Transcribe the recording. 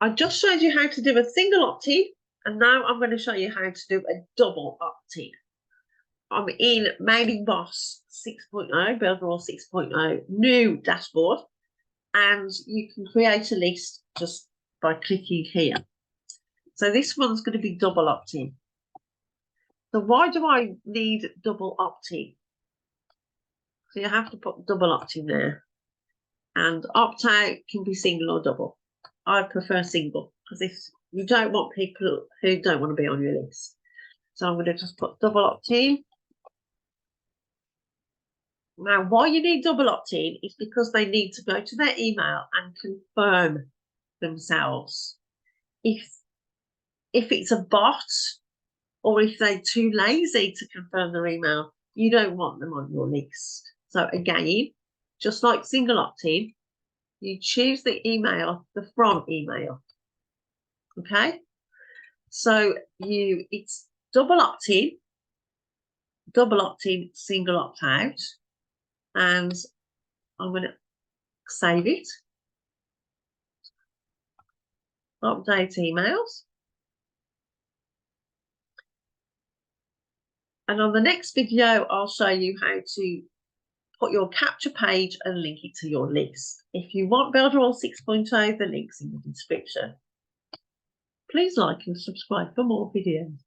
I just showed you how to do a single opt-in, and now I'm going to show you how to do a double opt-in. I'm in Mailing Boss 6.0, Builderall 6.0, new dashboard, and you can create a list just by clicking here. So this one's going to be double opt-in. So why do I need double opt-in? So you have to put double opt-in there. And opt-out can be single or double. I prefer single, because if you don't want people who don't want to be on your list. So I'm going to just put double opt-in. Now, why you need double opt-in is because they need to go to their email and confirm themselves. If it's a bot, or if they're too lazy to confirm their email, you don't want them on your list. So again, just like single opt-in, you choose the email, the from email. Okay? So it's double opt-in, single opt-out, and I'm going to save it. Update emails. And on the next video, I'll show you how to put your capture page and link it to your list. If you want Builderall 6.0, the link's in the description. Please like and subscribe for more videos.